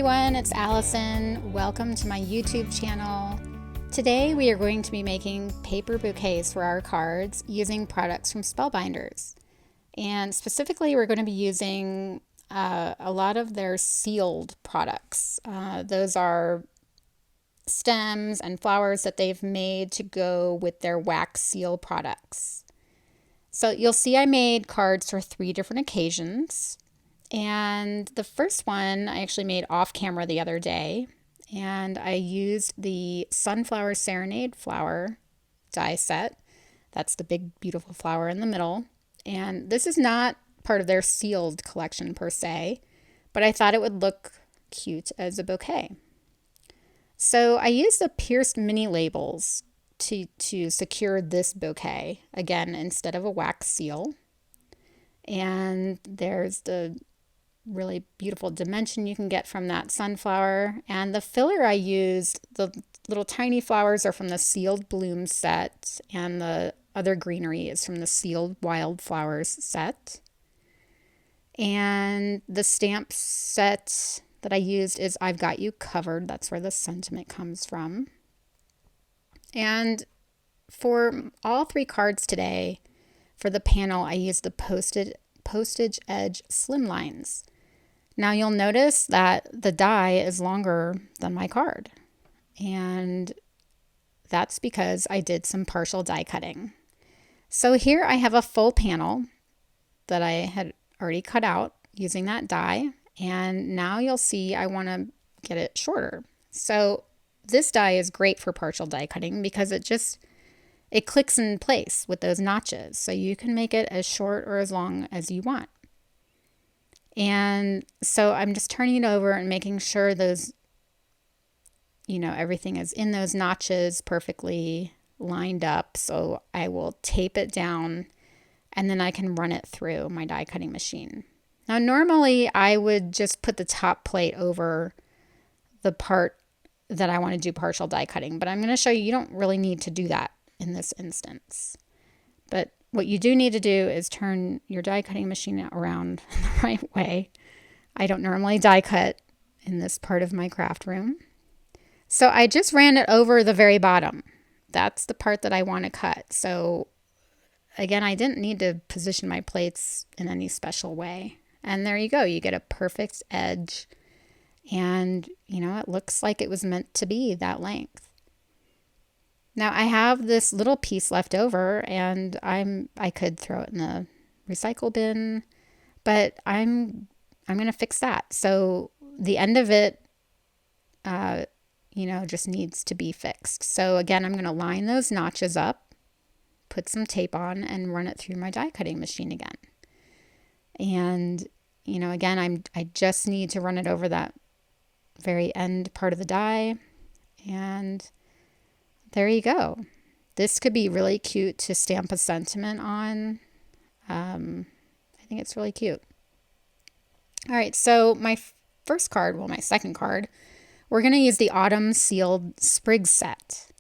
everyone, it's Allison. Welcome to my YouTube channel. Today we are going to be making paper bouquets for our cards using products from Spellbinders. And specifically we're going to be using a lot of their sealed products. Those are stems and flowers that they've made to go with their wax seal products. So you'll see I made cards for 3 different occasions. And the first one I actually made off camera the other day, and I used the Sunflower Serenade Die Set. That's the big beautiful flower in the middle. And this is not part of their sealed collection per se, but I thought it would look cute as a bouquet. So I used the pierced mini labels to secure this bouquet, again, instead of a wax seal. And there's the really beautiful dimension you can get from that sunflower. And the filler I used, the little tiny flowers are from the Sealed Bloom set, and the other greenery is from the Sealed Wildflowers set. And the stamp set that I used is I've Got You Covered. That's where the sentiment comes from. And for all 3 cards today, for the panel, I used the Postage Edge Slimlines. Now you'll notice that the die is longer than my card, and that's because I did some partial die cutting. So here I have a full panel that I had already cut out using that die, and now you'll see I want to get it shorter. So this die is great for partial die cutting because it clicks in place with those notches, so you can make it as short or as long as you want. And so I'm just turning it over and making sure those, everything is in those notches perfectly lined up. So I will tape it down and then I can run it through my die cutting machine. Now, normally I would just put the top plate over the part that I want to do partial die cutting, but I'm going to show you don't really need to do that in this instance. But what you do need to do is turn your die cutting machine around the right way. I don't normally die cut in this part of my craft room. So I just ran it over the very bottom. That's the part that I want to cut. So again, I didn't need to position my plates in any special way. And there you go. You get a perfect edge. And, it looks like it was meant to be that length. Now I have this little piece left over, and I could throw it in the recycle bin, but I'm going to fix that. So the end of it, just needs to be fixed. So again, I'm going to line those notches up, put some tape on, and run it through my die cutting machine again. And, again, I just need to run it over that very end part of the die, and there you go. This could be really cute to stamp a sentiment on. I think it's really cute. All right, so my second card, we're going to use the Autumn Sealed Sprigs set.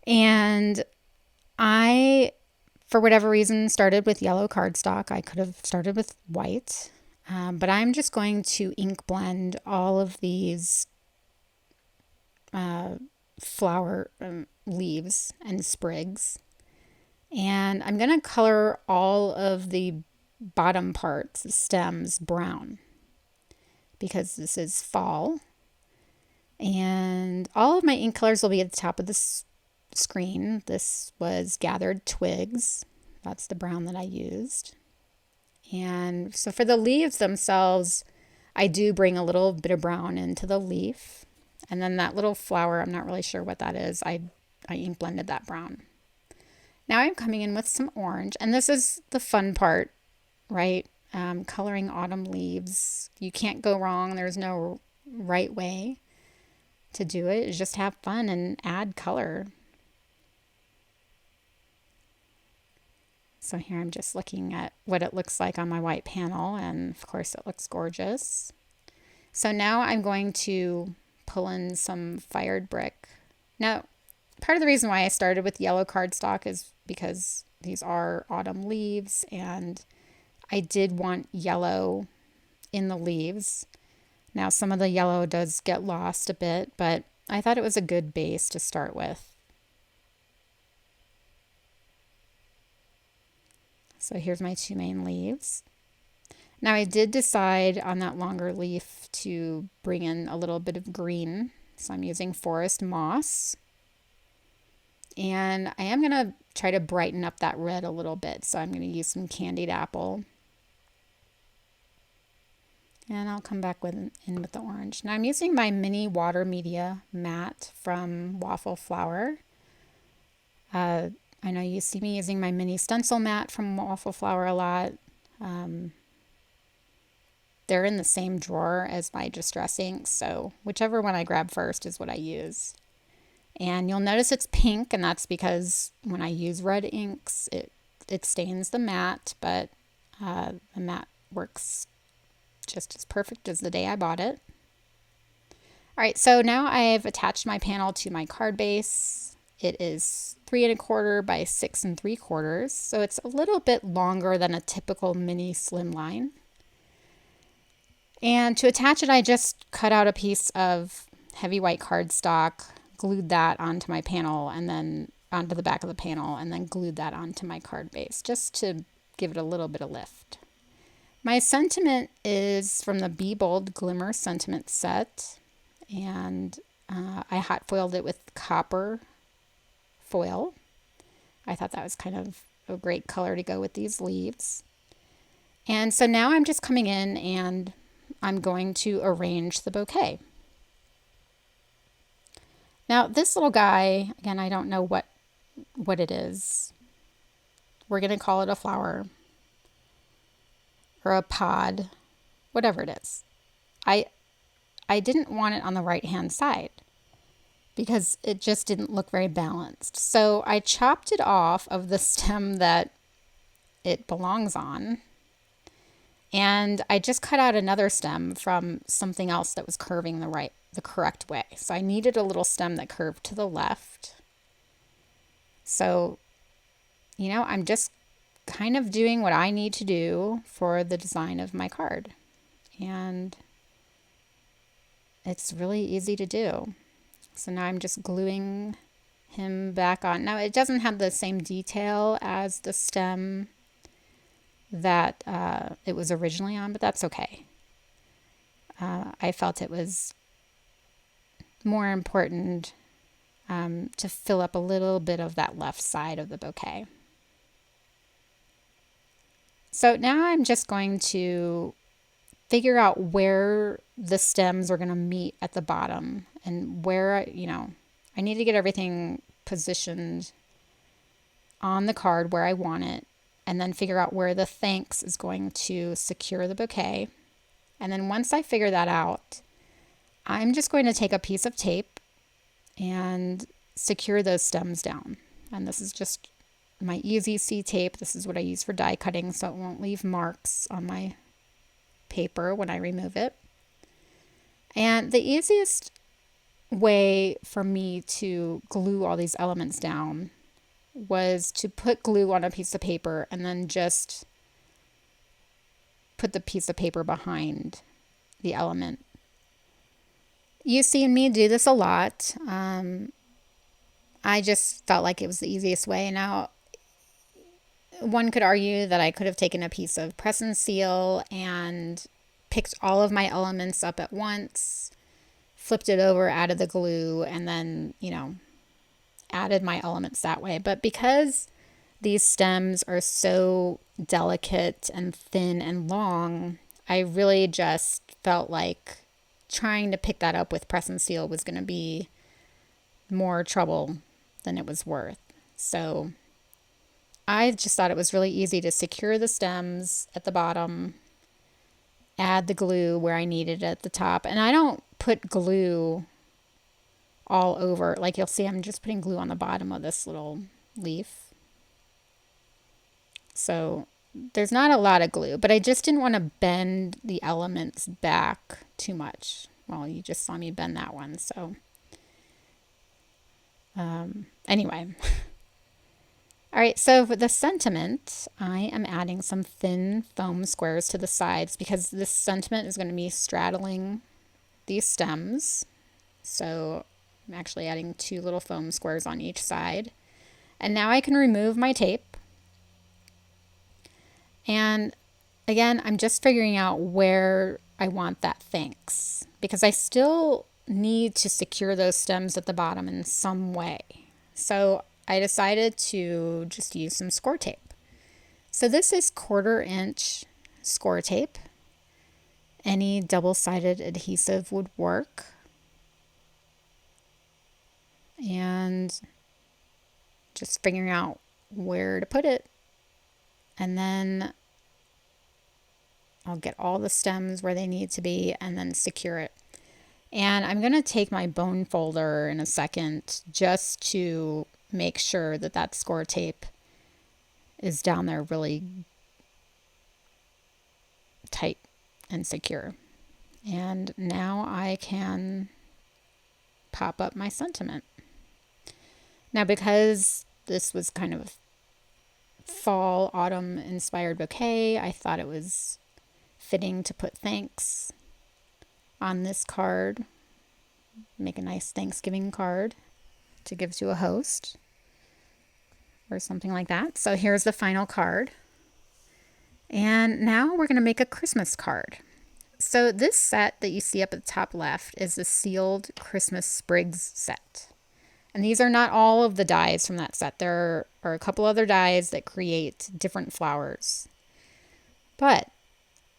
And I, for whatever reason, started with yellow cardstock. I could have started with white, but I'm just going to ink blend all of these flower leaves and sprigs, and I'm going to color all of the bottom parts, the stems, brown because this is fall, and all of my ink colors will be at the top of the screen. This was Gathered Twigs. That's the brown that I used. And so for the leaves themselves, I do bring a little bit of brown into the leaf. And then that little flower, I'm not really sure what that is. I ink blended that brown. Now I'm coming in with some orange. And this is the fun part, right? Coloring autumn leaves. You can't go wrong. There's no right way to do it. Just have fun and add color. So here I'm just looking at what it looks like on my white panel. And of course it looks gorgeous. So now I'm going to pull in some fired brick. Now, part of the reason why I started with yellow cardstock is because these are autumn leaves, and I did want yellow in the leaves. Now some of the yellow does get lost a bit, but I thought it was a good base to start with. So here's my 2 main leaves. Now I did decide on that longer leaf to bring in a little bit of green. So I'm using forest moss. And I am going to try to brighten up that red a little bit. So I'm going to use some candied apple. And I'll come back in with the orange. Now I'm using my mini water media mat from Wildflowers. I know you see me using my mini stencil mat from Wildflowers a lot. They're in the same drawer as my distress inks, so whichever one I grab first is what I use. And you'll notice it's pink, and that's because when I use red inks, it stains the mat, but the mat works just as perfect as the day I bought it. All right, so now I've attached my panel to my card base. It is 3 1/4 by 6 3/4, so it's a little bit longer than a typical mini Slimline. And to attach it, I just cut out a piece of heavy white cardstock, glued that onto my panel, and then onto the back of the panel, and then glued that onto my card base, just to give it a little bit of lift. My sentiment is from the Be Bold Glimmer sentiment set, and I hot foiled it with copper foil. I thought that was kind of a great color to go with these leaves. And so now I'm just coming in and I'm going to arrange the bouquet. Now this little guy, again, I don't know what it is. We're going to call it a flower or a pod, whatever it is. I didn't want it on the right hand side because it just didn't look very balanced. So I chopped it off of the stem that it belongs on. And I just cut out another stem from something else that was curving the correct way. So I needed a little stem that curved to the left. So, you know, I'm just kind of doing what I need to do for the design of my card. And it's really easy to do. So now I'm just gluing him back on. Now it doesn't have the same detail as the stem that it was originally on, but that's okay. I felt it was more important to fill up a little bit of that left side of the bouquet. So now I'm just going to figure out where the stems are going to meet at the bottom and where, you know, I need to get everything positioned on the card where I want it, and then figure out where the thanks is going to secure the bouquet. And then once I figure that out, I'm just going to take a piece of tape and secure those stems down. And this is just my Easy C tape. This is what I use for die cutting, so it won't leave marks on my paper when I remove it. And the easiest way for me to glue all these elements down was to put glue on a piece of paper and then just put the piece of paper behind the element. You've seen me do this a lot. I just felt like it was the easiest way. Now, one could argue that I could have taken a piece of press and seal and picked all of my elements up at once, flipped it over, added the glue, and then, you know, added my elements that way. But because these stems are so delicate and thin and long, I really just felt like trying to pick that up with press and seal was going to be more trouble than it was worth. So I just thought it was really easy to secure the stems at the bottom, add the glue where I needed it at the top. And I don't put glue all over. Like you'll see, I'm just putting glue on the bottom of this little leaf. So there's not a lot of glue, but I just didn't want to bend the elements back too much. Well, you just saw me bend that one. So anyway. All right, so for the sentiment, I am adding some thin foam squares to the sides because this sentiment is going to be straddling these stems. So I'm actually adding 2 little foam squares on each side. And now I can remove my tape. And again, I'm just figuring out where I want that thanks, because I still need to secure those stems at the bottom in some way. So I decided to just use some score tape. So this is 1/4 inch score tape. Any double-sided adhesive would work. And just figuring out where to put it. And then I'll get all the stems where they need to be and then secure it. And I'm going to take my bone folder in a second just to make sure that that score tape is down there really tight and secure. And now I can pop up my sentiment. Now, because this was kind of a fall, autumn inspired bouquet, I thought it was fitting to put thanks on this card. Make a nice Thanksgiving card to give to a host or something like that. So here's the final card. And now we're going to make a Christmas card. So this set that you see up at the top left is the sealed Christmas Sprigs set. And these are not all of the dies from that set. There are a couple other dies that create different flowers. But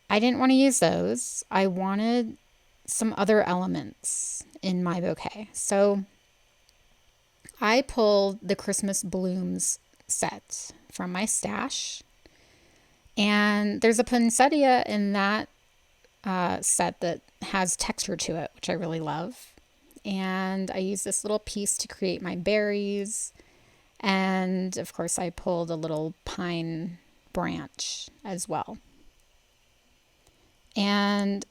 I didn't want to use those. I wanted some other elements in my bouquet. So I pulled the Christmas Blooms set from my stash. And there's a poinsettia in that set that has texture to it, which I really love. And I used this little piece to create my berries. And of course I pulled a little pine branch as well. And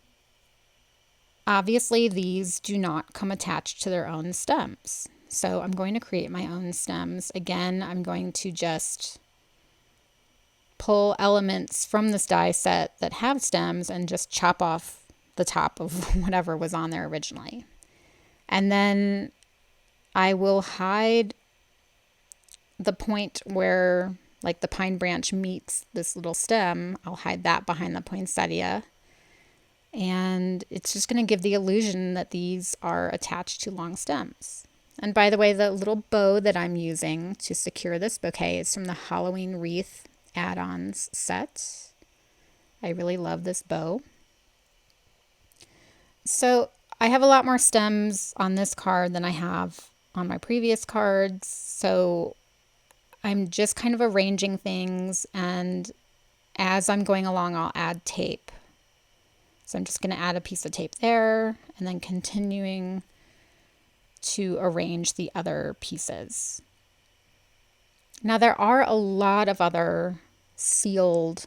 obviously these do not come attached to their own stems. So I'm going to create my own stems. Again, I'm going to just pull elements from this die set that have stems and just chop off the top of whatever was on there originally. And then I will hide the point where like the pine branch meets this little stem. I'll hide that behind the poinsettia. And it's just going to give the illusion that these are attached to long stems. And by the way, the little bow that I'm using to secure this bouquet is from the Halloween Wreath Add-Ons set. I really love this bow. So I have a lot more stems on this card than I have on my previous cards. So I'm just kind of arranging things, and as I'm going along, I'll add tape. So I'm just going to add a piece of tape there and then continuing to arrange the other pieces. Now there are a lot of other sealed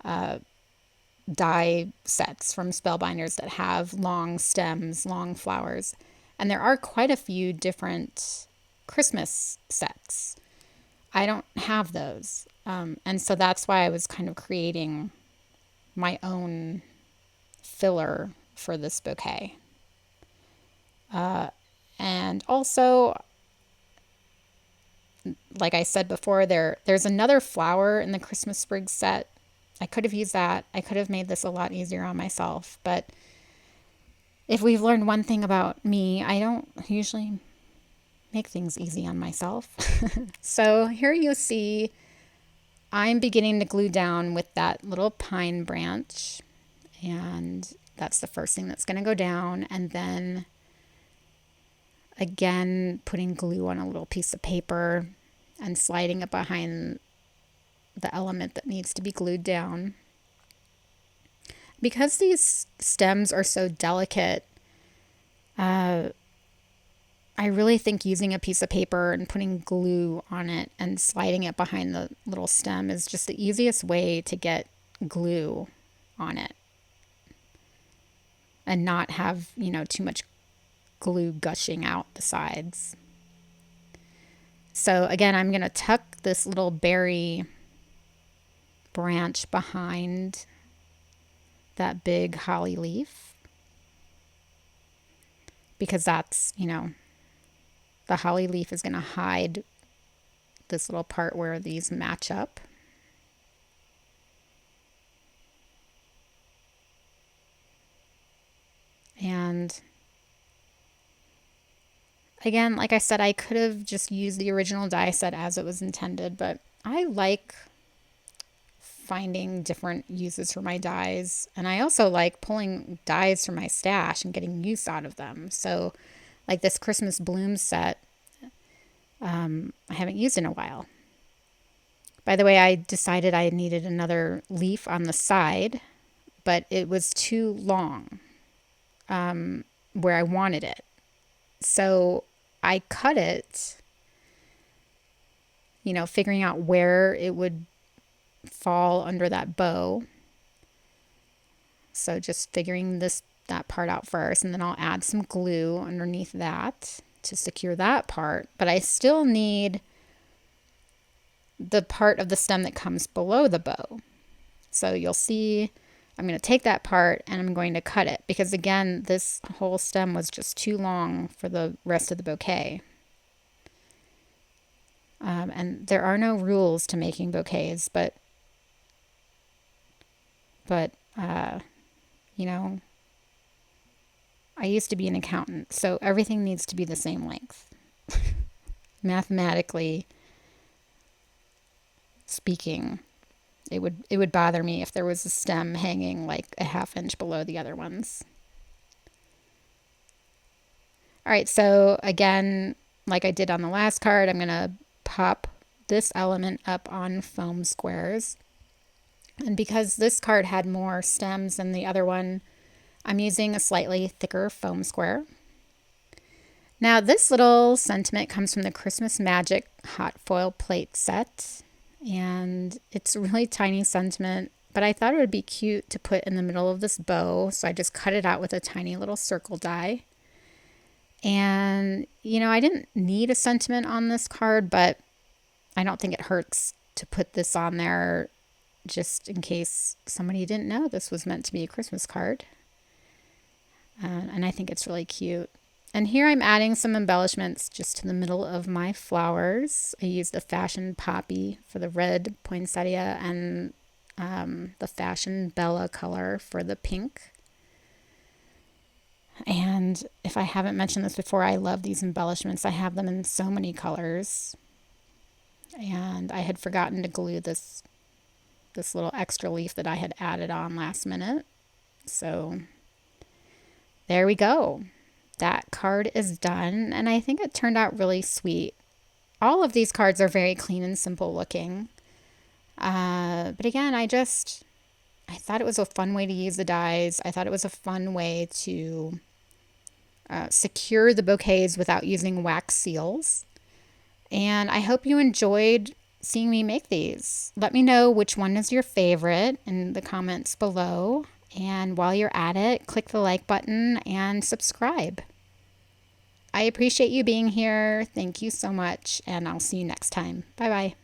die sets from Spellbinders that have long stems, long flowers, and there are quite a few different Christmas sets. I don't have those, and so that's why I was kind of creating my own filler for this bouquet. And also, like I said before, there's another flower in the Christmas Sprigs set. I could have used that. I could have made this a lot easier on myself. But if we've learned one thing about me, I don't usually make things easy on myself. So here you see I'm beginning to glue down with that little pine branch. And that's the first thing that's going to go down. And then again, putting glue on a little piece of paper and sliding it behind the element that needs to be glued down. Because these stems are so delicate, I really think using a piece of paper and putting glue on it and sliding it behind the little stem is just the easiest way to get glue on it and not have, too much glue gushing out the sides. So again, I'm going to tuck this little berry branch behind that big holly leaf. because that's, you know, the holly leaf is going to hide this little part where these match up. And again, like I said, I could have just used the original die set as it was intended, but I like finding different uses for my dies. And I also like pulling dies from my stash and getting use out of them. So like this Christmas bloom set, I haven't used in a while. By the way, I decided I needed another leaf on the side, but it was too long where I wanted it. So I cut it, you know, figuring out where it would fall under that bow. So just figuring that part out first, and then I'll add some glue underneath that to secure that part. But I still need the part of the stem that comes below the bow. So you'll see I'm going to take that part and I'm going to cut it, because again, this whole stem was just too long for the rest of the bouquet. And there are no rules to making bouquets, but you know, I used to be an accountant, so everything needs to be the same length. Mathematically speaking, it would bother me if there was a stem hanging like a ½ inch below the other ones. All right, so again, like I did on the last card, I'm going to pop this element up on foam squares. And because this card had more stems than the other one, I'm using a slightly thicker foam square. Now this little sentiment comes from the Christmas Magic hot foil plate set. And it's a really tiny sentiment, but I thought it would be cute to put in the middle of this bow. So I just cut it out with a tiny little circle die. And, you know, I didn't need a sentiment on this card, but I don't think it hurts to put this on there just in case somebody didn't know this was meant to be a Christmas card. And I think it's really cute. And here I'm adding some embellishments just to the middle of my flowers. I used the Fashion Poppy for the red poinsettia and the Fashion Bella color for the pink. And if I haven't mentioned this before, I love these embellishments. I have them in so many colors. And I had forgotten to glue this little extra leaf that I had added on last minute. So there we go. That card is done, and I think it turned out really sweet. All of these cards are very clean and simple looking. But again, I thought it was a fun way to use the dies. I thought it was a fun way to secure the bouquets without using wax seals. And I hope you enjoyed seeing me make these. Let me know which one is your favorite in the comments below. And while you're at it, click the like button and subscribe. I appreciate you being here. Thank you so much, and I'll see you next time. Bye-bye.